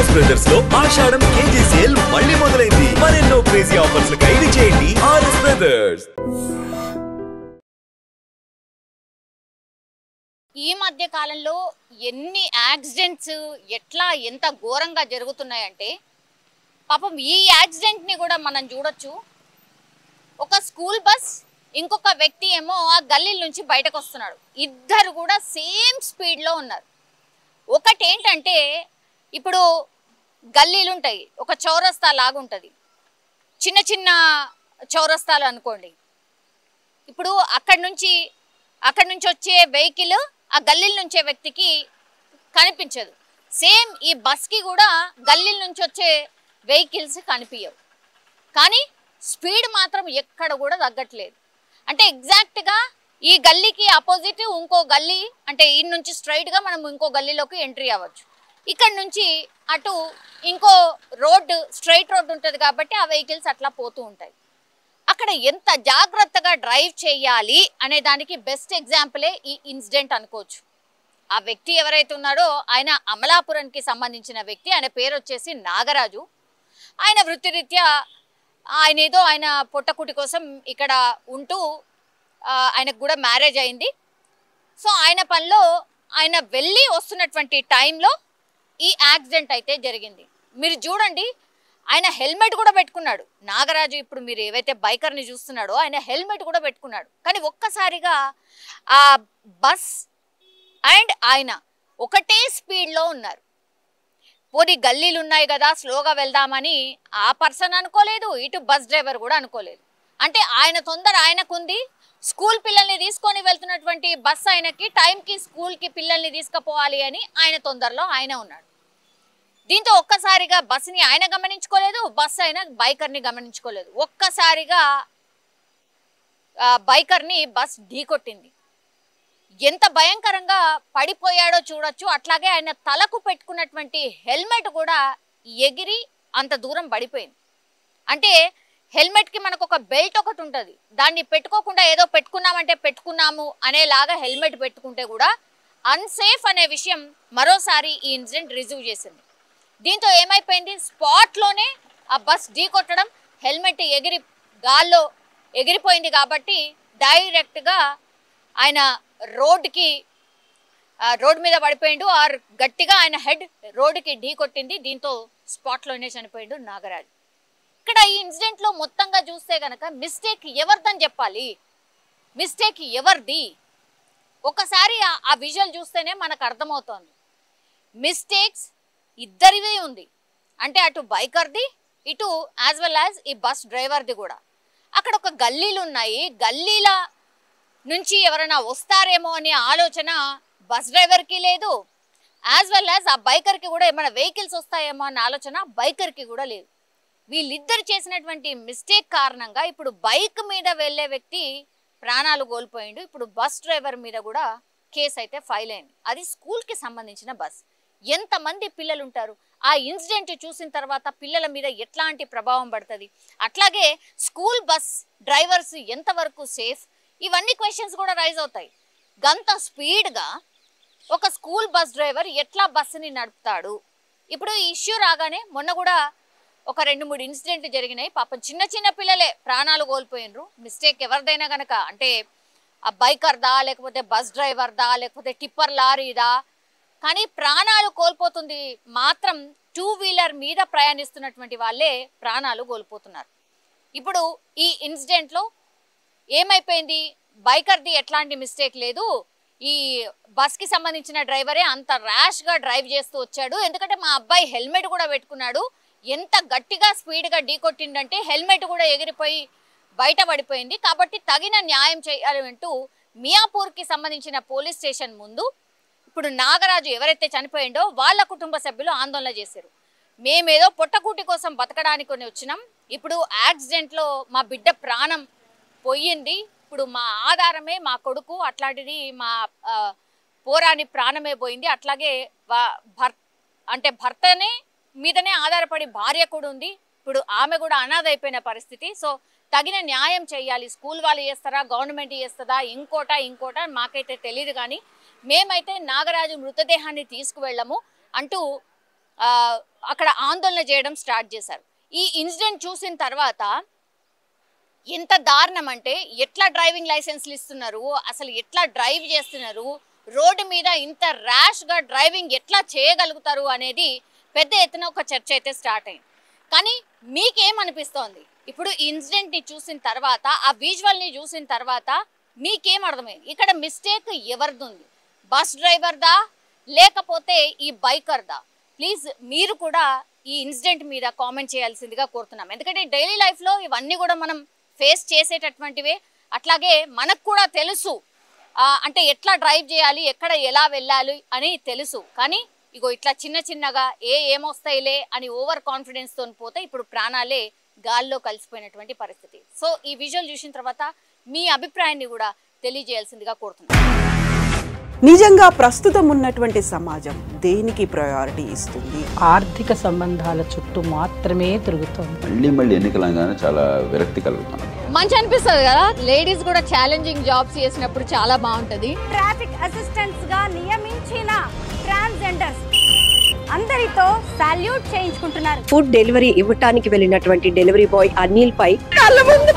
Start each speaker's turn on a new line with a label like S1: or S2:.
S1: RS brothers లో ఆషాఢం KG sale మళ్ళీ మొదలైంది. మరెన్నో క్రేజీ ఆఫర్స్ ఖైదీ చేయండి ఆర్ఎస్ బ్రదర్స్.
S2: ఈ మధ్య కాలంలో ఎన్ని యాక్సిడెంట్స్ ఎంత ఘోరంగా జరుగుతున్నాయంటే పాపం ఈ యాక్సిడెంట్ని కూడా మనం చూడొచ్చు. ఒక స్కూల్ బస్ ఇంకొక వ్యక్తి ఏమో ఆ గల్లీ నుంచి బయటకు వస్తున్నాడు. ఇద్దరు కూడా సేమ్ స్పీడ్లో ఉన్నారు. ఒకటి ఏంటంటే ఇప్పుడు గల్లీలు ఉంటాయి, ఒక చౌరస్తా లాగుంటుంది, చిన్న చిన్న చౌరస్తాలు అనుకోండి. ఇప్పుడు అక్కడి నుంచి వచ్చే వెహికల్ ఆ గల్లీల నుంచే వ్యక్తికి కనిపించదు. సేమ్ ఈ బస్కి కూడా గల్లీల నుంచి వచ్చే వెహికల్స్ కనిపించవు, కానీ స్పీడ్ మాత్రం ఎక్కడ కూడా తగ్గట్లేదు. అంటే ఎగ్జాక్ట్గా ఈ గల్లీకి ఆపోజిట్ ఇంకో గల్లీ, అంటే ఈ నుంచి స్ట్రైట్గా మనం ఇంకో గల్లీలోకి ఎంట్రీ అవ్వచ్చు. ఇక్కడ నుంచి అటు ఇంకో రోడ్డు, స్ట్రైట్ రోడ్డు ఉంటుంది కాబట్టి ఆ వెహికల్స్ అట్లా పోతూ ఉంటాయి. అక్కడ ఎంత జాగ్రత్తగా డ్రైవ్ చేయాలి అనే దానికి బెస్ట్ ఎగ్జాంపులే ఈ ఇన్సిడెంట్ అనుకోవచ్చు. ఆ వ్యక్తి ఎవరైతే ఉన్నాడో ఆయన అమలాపురంకి సంబంధించిన వ్యక్తి. ఆయన పేరు వచ్చేసి నాగరాజు. ఆయన వృత్తిరీత్యా ఆయన పొట్టకుటి కోసం ఇక్కడ ఉంటూ ఆయనకు కూడా మ్యారేజ్ అయింది. సో ఆయన పనిలో ఆయన వెళ్ళి వస్తున్నటువంటి టైంలో ఈ యాక్సిడెంట్ అయితే జరిగింది. మీరు చూడండి, ఆయన హెల్మెట్ కూడా పెట్టుకున్నాడు. నాగరాజు ఇప్పుడు మీరు ఏవైతే బైకర్ని చూస్తున్నాడో ఆయన హెల్మెట్ కూడా పెట్టుకున్నాడు. కానీ ఒక్కసారిగా ఆ బస్ అండ్ ఆయన ఒకటే స్పీడ్లో ఉన్నారు. పోనీ గల్లీలు ఉన్నాయి కదా స్లోగా వెళ్దామని ఆ పర్సన్ అనుకోలేదు, ఇటు బస్ డ్రైవర్ కూడా అనుకోలేదు. అంటే ఆయన తొందర ఆయనకుంది. స్కూల్ పిల్లల్ని తీసుకొని వెళ్తున్నటువంటి బస్ ఆయనకి టైంకి స్కూల్కి పిల్లల్ని తీసుకుపోవాలి అని ఆయన తొందరలో ఆయన ఉన్నాడు. దీంతో ఒక్కసారిగా బస్ని ఆయన గమనించుకోలేదు, బస్ అయినా బైకర్ని గమనించుకోలేదు. ఒక్కసారిగా బైకర్ని బస్ ఢీకొట్టింది. ఎంత భయంకరంగా పడిపోయాడో చూడొచ్చు. అట్లాగే ఆయన తలకు పెట్టుకున్నటువంటి హెల్మెట్ కూడా ఎగిరి అంత దూరం పడిపోయింది. అంటే హెల్మెట్కి మనకు ఒక బెల్ట్ ఒకటి ఉంటుంది, దాన్ని పెట్టుకోకుండా ఏదో పెట్టుకున్నామంటే పెట్టుకున్నాము అనేలాగా హెల్మెట్ పెట్టుకుంటే కూడా అన్సేఫ్ అనే విషయం మరోసారి ఈ ఇన్సిడెంట్ రిజీవ్ చేసింది. దీంతో ఏమైపోయింది, స్పాట్లోనే ఆ బస్ ఢీకొట్టడం, హెల్మెట్ గాల్లో ఎగిరిపోయింది. కాబట్టి డైరెక్ట్గా ఆయన రోడ్ మీద పడిపోయిండు. ఆర్ గట్టిగా ఆయన హెడ్ రోడ్డుకి ఢీకొట్టింది. దీంతో స్పాట్లోనే చనిపోయిండు నాగరాజు. ఇక్కడ ఈ ఇన్సిడెంట్లో మొత్తంగా చూస్తే కనుక మిస్టేక్ ఎవరిదని చెప్పాలి, మిస్టేక్ ఎవరిది? ఒకసారి ఆ విజువల్ చూస్తేనే మనకు అర్థమవుతోంది. మిస్టేక్స్ ఇద్దరివే ఉంది. అంటే అటు బైకర్ది, ఇటు యాజ్ వెల్ యాజ్ ఈ బస్ డ్రైవర్ది కూడా. అక్కడ ఒక గల్లీలు ఉన్నాయి, గల్లీల నుంచి ఎవరైనా వస్తారేమో అనే ఆలోచన బస్ డ్రైవర్కి లేదు, యాజ్ వెల్ యాజ్ ఆ బైకర్కి కూడా ఏమైనా వెహికల్స్ వస్తాయేమో అన్న ఆలోచన బైకర్కి కూడా లేదు. వీళ్ళిద్దరు చేసినటువంటి మిస్టేక్ కారణంగా ఇప్పుడు బైక్ మీద వెళ్ళే వ్యక్తి ప్రాణాలు కోల్పోయిండు. ఇప్పుడు బస్ డ్రైవర్ మీద కూడా కేసు అయితే ఫైల్ అయింది. అది స్కూల్కి సంబంధించిన బస్. ఎంతమంది పిల్లలు ఉంటారు? ఆ ఇన్సిడెంట్ చూసిన తర్వాత పిల్లల మీద ఎట్లాంటి ప్రభావం పడుతుంది, అట్లాగే స్కూల్ బస్ డ్రైవర్స్ ఎంతవరకు సేఫ్, ఇవన్నీ క్వశ్చన్స్ కూడా రైజ్ అవుతాయి. గంత స్పీడ్గా ఒక స్కూల్ బస్ డ్రైవర్ ఎట్లా బస్సుని నడుపుతాడు? ఇప్పుడు ఈ ఇష్యూ రాగానే మొన్న కూడా ఒక 2-3 ఇన్సిడెంట్లు జరిగినాయి. పాపం చిన్న చిన్న పిల్లలే ప్రాణాలు కోల్పోయినరు. మిస్టేక్ ఎవరిదైనా కనుక, అంటే ఆ బైకర్దా, లేకపోతే బస్ డ్రైవర్దా, లేకపోతే టిప్పర్ లారీదా, కానీ ప్రాణాలు కోల్పోతుంది మాత్రం 2 వీలర్ మీద ప్రయాణిస్తున్నటువంటి వాళ్ళే ప్రాణాలు కోల్పోతున్నారు. ఇప్పుడు ఈ ఇన్సిడెంట్లో ఏమైపోయింది, బైకర్ది ఎట్లాంటి మిస్టేక్ లేదు, ఈ బస్కి సంబంధించిన డ్రైవరే అంత ర్యాష్గా డ్రైవ్ చేస్తూ వచ్చాడు. ఎందుకంటే మా అబ్బాయి హెల్మెట్ కూడా పెట్టుకున్నాడు, ఎంత గట్టిగా స్పీడ్గా ఢీకొట్టిందంటే హెల్మెట్ కూడా ఎగిరిపోయి బయట పడిపోయింది. కాబట్టి తగిన న్యాయం చేయాలి అంటూ మియాపూర్కి సంబంధించిన పోలీస్ స్టేషన్ ముందు ఇప్పుడు నాగరాజు ఎవరైతే చనిపోయిండో వాళ్ళ కుటుంబ సభ్యులు ఆందోళన చేశారు. మేమేదో పొట్టకూటి కోసం బతకడానికి వచ్చినాం, ఇప్పుడు యాక్సిడెంట్లో మా బిడ్డ ప్రాణం పోయింది, ఇప్పుడు మా ఆధారమే మా కొడుకు, అట్లాంటిది మా పోరాని ప్రాణమే పోయింది. అట్లాగే భర్తనే మీదనే ఆధారపడి భార్య కూడా ఉంది, ఇప్పుడు ఆమె కూడా అనాథ అయిపోయిన పరిస్థితి. సో తగిన న్యాయం చేయాలి. స్కూల్ వాళ్ళు చేస్తారా, గవర్నమెంట్ చేస్తుందా, ఇంకోట మాకైతే తెలియదు, కానీ మేమైతే నాగరాజు మృతదేహాన్ని తీసుకువెళ్ళము అంటూ అక్కడ ఆందోళన చేయడం స్టార్ట్ చేశారు. ఈ ఇన్సిడెంట్ చూసిన తర్వాత ఎంత దారుణం అంటే ఎట్లా డ్రైవింగ్ లైసెన్స్లు ఇస్తున్నారు, అసలు ఎట్లా డ్రైవ్ చేస్తున్నారు, రోడ్డు మీద ఇంత ర్యాష్గా డ్రైవింగ్ ఎట్లా చేయగలుగుతారు అనేది పెద్ద ఎత్తున ఒక చర్చ అయితే స్టార్ట్ అయింది. కానీ మీకేమనిపిస్తోంది ఇప్పుడు ఇన్సిడెంట్ని చూసిన తర్వాత, ఆ విజువల్ని చూసిన తర్వాత మీకేం అర్థమైంది? ఇక్కడ మిస్టేక్ ఎవరిది ఉంది? బస్ డ్రైవర్దా లేకపోతే ఈ బైకర్దా? ప్లీజ్ మీరు కూడా ఈ ఇన్సిడెంట్ మీద కామెంట్ చేయాల్సిందిగా కోరుతున్నాం. ఎందుకంటే డైలీ లైఫ్లో ఇవన్నీ కూడా మనం ఫేస్ చేసేటటువంటివే. అట్లాగే మనకు కూడా తెలుసు అంటే ఎట్లా డ్రైవ్ చేయాలి, ఎక్కడ ఎలా వెళ్ళాలి అని తెలుసు. కానీ ఇగో ఇట్లా చిన్న చిన్నగా ఏమొస్తాయిలే అని ఓవర్ కాన్ఫిడెన్స్తో పోతే ఇప్పుడు ప్రాణాలే గాల్లో కలిసిపోయినటువంటి పరిస్థితి. సో ఈ విజువల్ చూసిన తర్వాత మీ అభిప్రాయాన్ని కూడా తెలియజేయాల్సిందిగా కోరుతున్నాను.
S3: నిజంగా ప్రస్తుతం ఉన్నటువంటి సమాజం దేనికి ప్రయారిటీ ఇస్తుంది?
S4: ఆర్థిక సంబంధాల చుట్టూ మాత్రమే తిరుగుతుంది.
S5: మళ్ళీ ఎన్నికలంగానే చాలా విరక్తి కలుగుతుంది.
S2: మంచి అనిపిస్తుంది కదా, లేడీస్ కూడా ఛాలెంజింగ్ జాబ్స్ చేసినప్పుడు చాలా బాగుంటది.
S6: ట్రాఫిక్ అసిస్టెంట్స్ గా నియమించిన ట్రాన్స్జెండర్స్ అందరితో సాల్యూట్ చేయించుకుంటున్నారు.
S7: ఫుడ్ డెలివరీ ఇవ్వటానికి వెళ్ళినటువంటి డెలివరీ బాయ్ అనిల్ పై కళ్ళ ముందు